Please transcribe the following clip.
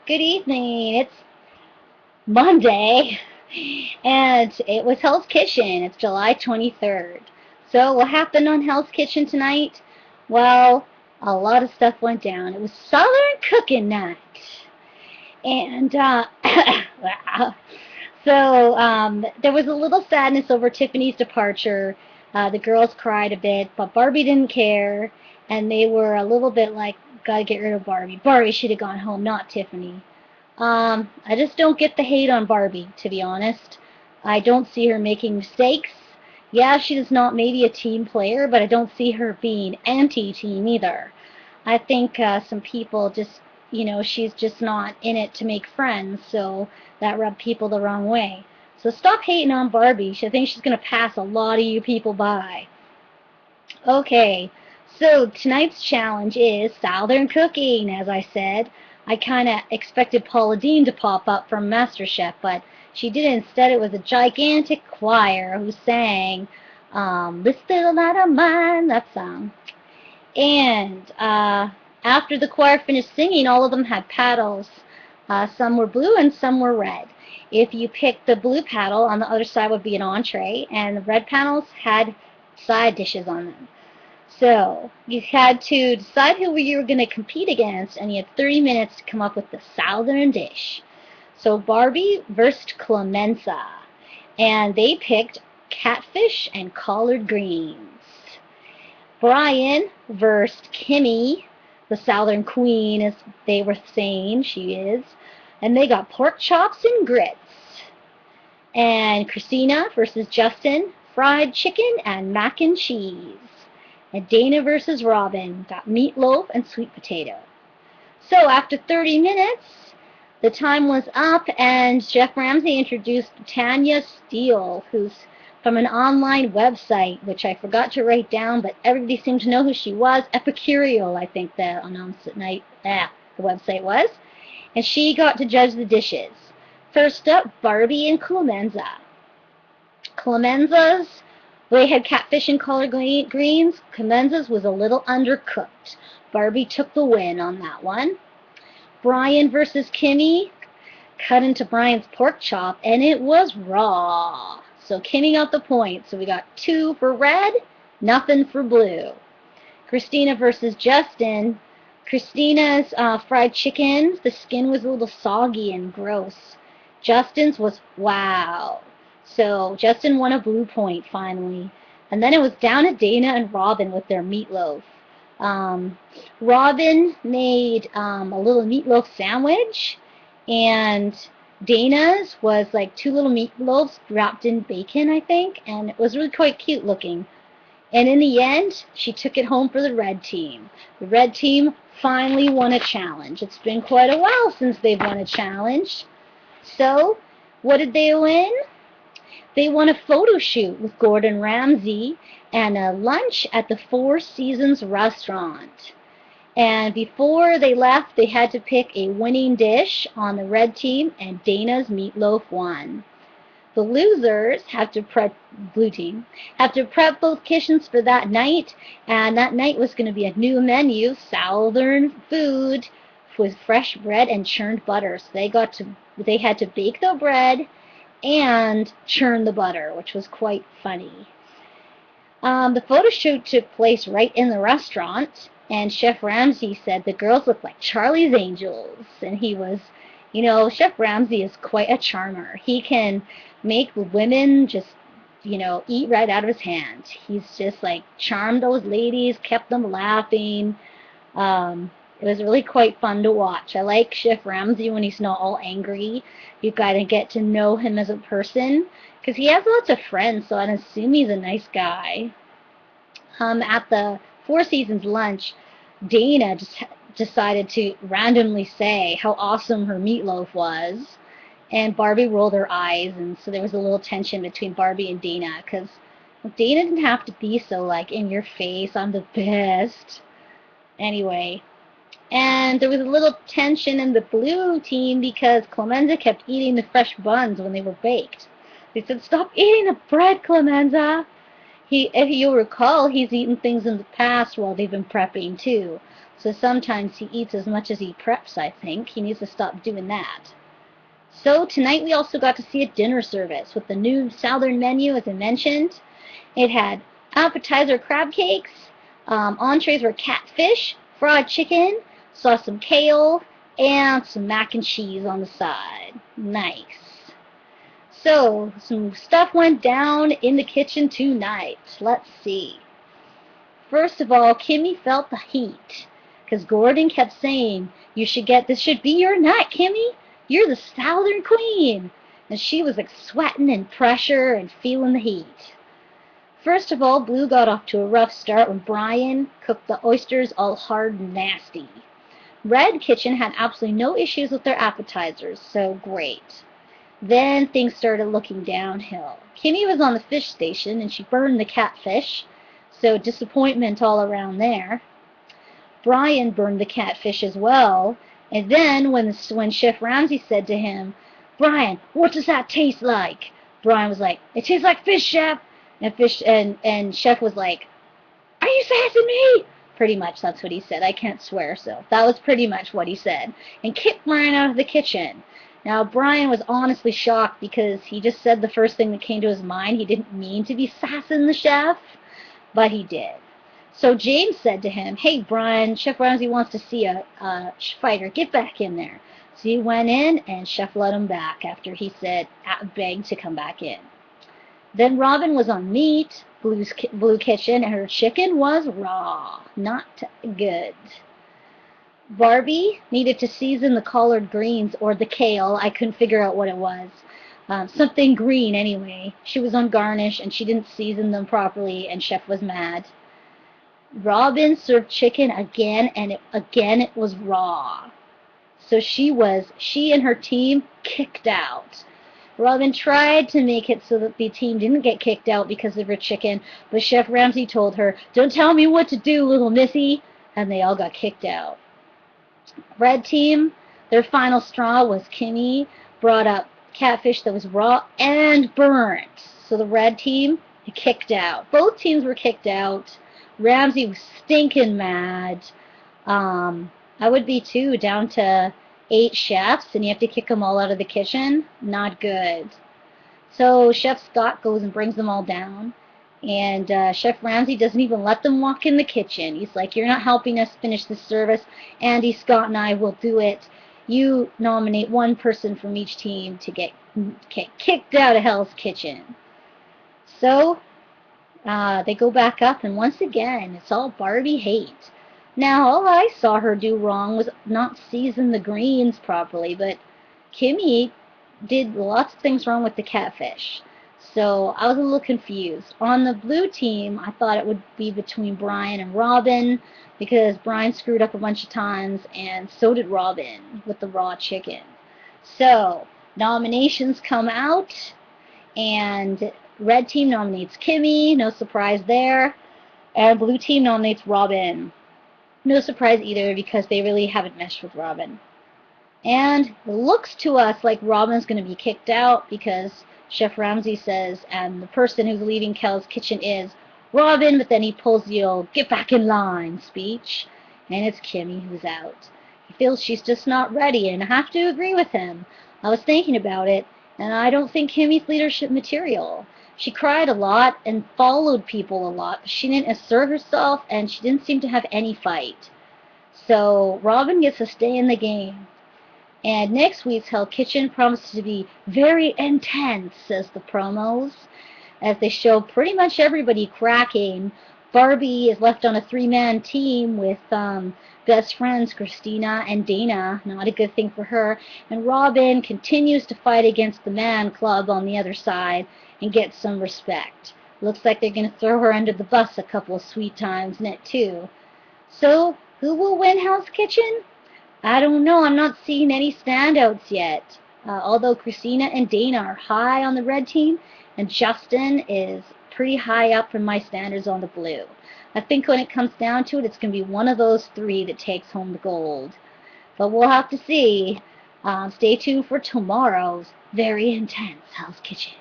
Good evening. It's Monday, and it was Hell's Kitchen. It's July 23rd. So, what happened on Hell's Kitchen tonight? Well, a lot of stuff went down. It was Southern Cooking Night. And, there was a little sadness over Tiffany's departure. The girls cried a bit, but Barbie didn't care, and they were a little bit like, gotta get rid of Barbie. Barbie should have gone home, not Tiffany. I just don't get the hate on Barbie, to be honest. I don't see her making mistakes. Yeah, she's not maybe a team player, but I don't see her being anti-team either. I think some people just, she's just not in it to make friends, so that rubbed people the wrong way. So stop hating on Barbie. I think she's going to pass a lot of you people by. Okay, so tonight's challenge is Southern cooking, as I said. I kind of expected Paula Deen to pop up from MasterChef, but she didn't. Instead, it was a gigantic choir who sang This Little Light of Mine, that song. And after the choir finished singing, all of them had paddles. Some were blue and some were red. If you picked the blue paddle, on the other side would be an entree, and the red paddles had side dishes on them. So you had to decide who you were going to compete against, and you had 30 minutes to come up with the southern dish. So Barbie versus Clemenza, and they picked catfish and collard greens. Brian versus Kimmy, the southern queen, as they were saying she is, and they got pork chops and grits. And Christina versus Justin, fried chicken and mac and cheese. And Dana versus Robin got meatloaf and sweet potato. So after 30 minutes, the time was up, and Chef Ramsay introduced Tanya Steele, who's from an online website, which I forgot to write down, but everybody seemed to know who she was. Epicureal, I think the website was. And she got to judge the dishes. First up, Barbie and Clemenza. Clemenza's, they had catfish and collard greens. Clemenza's was a little undercooked. Barbie took the win on that one. Brian versus Kimmy, cut into Brian's pork chop, and it was raw. So Kimmy got the point. So we got 2 for red, nothing for blue. Christina versus Justin. Christina's fried chicken, the skin was a little soggy and gross. Justin's was wow. So Justin won a blue point finally. And then it was down to Dana and Robin with their meatloaf. Robin made a little meatloaf sandwich, and Dana's was like 2 little meatloaves wrapped in bacon, I think, and it was really quite cute looking. And in the end, she took it home for the red team. The red team finally won a challenge. It's been quite a while since they've won a challenge. So, what did they win? They won a photo shoot with Gordon Ramsay and a lunch at the Four Seasons restaurant. And before they left, they had to pick a winning dish on the red team, and Dana's meatloaf won. The losers have to prep, blue team, have to prep both kitchens for that night, and that night was going to be a new menu, Southern food, with fresh bread and churned butter. So they had to bake the bread and churn the butter, which was quite funny. The photo shoot took place right in the restaurant, and Chef Ramsay said the girls looked like Charlie's Angels, and he was, Chef Ramsay is quite a charmer. He can make women just, eat right out of his hand. He's just like charmed those ladies, kept them laughing. It was really quite fun to watch. I like Chef Ramsay when he's not all angry. You got to get to know him as a person, because he has lots of friends, so I'd assume he's a nice guy. At the Four Seasons lunch, Dana just decided to randomly say how awesome her meatloaf was, and Barbie rolled her eyes, and so there was a little tension between Barbie and Dana, because Dana didn't have to be so, like, in your face, I'm the best. Anyway, and there was a little tension in the blue team because Clemenza kept eating the fresh buns when they were baked. They said, "Stop eating the bread, Clemenza." If you'll recall, he's eaten things in the past while they've been prepping too. So sometimes he eats as much as he preps, I think. He needs to stop doing that. So tonight we also got to see a dinner service with the new southern menu, as I mentioned. It had appetizer crab cakes, entrees were catfish, fried chicken, saw some kale, and some mac and cheese on the side. Nice. So, some stuff went down in the kitchen tonight. Let's see. First of all, Kimmy felt the heat, because Gordon kept saying, this should be your night, Kimmy. You're the Southern Queen. And she was like sweating and pressure and feeling the heat. First of all, Blue got off to a rough start when Brian cooked the oysters all hard and nasty. Red Kitchen had absolutely no issues with their appetizers, so great. Then things started looking downhill. Kimmy was on the fish station and she burned the catfish, so disappointment all around there. Brian burned the catfish as well, and then when Chef Ramsay said to him, "Brian, what does that taste like?" Brian was like, "It tastes like fish, Chef." And Chef was like, "Are you sassing me?" Pretty much that's what he said. I can't swear, so that was pretty much what he said. And kicked Brian out of the kitchen. Now, Brian was honestly shocked because he just said the first thing that came to his mind. He didn't mean to be sassing the chef, but he did. So James said to him, "Hey, Brian, Chef Ramsay wants to see a fighter. Get back in there." So he went in, and Chef let him back after he begged to come back in. Then Robin was on meat, Blue Kitchen, and her chicken was raw. Not good. Barbie needed to season the collard greens or the kale. I couldn't figure out what it was. Something green anyway. She was on garnish and she didn't season them properly and Chef was mad. Robin served chicken again and it was raw. So she and her team kicked out. Robin tried to make it so that the team didn't get kicked out because of her chicken, but Chef Ramsay told her, "Don't tell me what to do, little missy," and they all got kicked out. Red team, their final straw was Kimmy brought up catfish that was raw and burnt. So the red team kicked out. Both teams were kicked out. Ramsay was stinking mad. I would be too, down to 8 chefs, and you have to kick them all out of the kitchen. Not good. So Chef Scott goes and brings them all down. And Chef Ramsay doesn't even let them walk in the kitchen. He's like, "You're not helping us finish the service. Andy, Scott, and I will do it. You nominate one person from each team to get kicked out of Hell's Kitchen." So they go back up, and once again, it's all Barbie hate. Now, all I saw her do wrong was not season the greens properly, but Kimmy did lots of things wrong with the catfish. So I was a little confused. On the blue team, I thought it would be between Brian and Robin because Brian screwed up a bunch of times and so did Robin with the raw chicken. So nominations come out and red team nominates Kimmy, no surprise there, and blue team nominates Robin. No surprise either because they really haven't meshed with Robin. And it looks to us like Robin's going to be kicked out because Chef Ramsay says, and the person who's leaving Hell's Kitchen is Robin, but then he pulls the old "get back in line" speech, and it's Kimmy who's out. He feels she's just not ready, and I have to agree with him. I was thinking about it, and I don't think Kimmy's leadership material. She cried a lot and followed people a lot, but she didn't assert herself, and she didn't seem to have any fight. So Robin gets to stay in the game. And next week's Hell Kitchen promises to be very intense, says the promos, as they show pretty much everybody cracking. Barbie is left on a 3-man team with best friends Christina and Dana, not a good thing for her, and Robin continues to fight against the man club on the other side and get some respect. Looks like they're going to throw her under the bus a couple of sweet times in it too. So, who will win Hell's Kitchen? I don't know. I'm not seeing any standouts yet. Although Christina and Dana are high on the red team, and Justin is pretty high up in my standards on the blue. I think when it comes down to it, it's going to be one of those 3 that takes home the gold. But we'll have to see. Stay tuned for tomorrow's very intense Hell's Kitchen.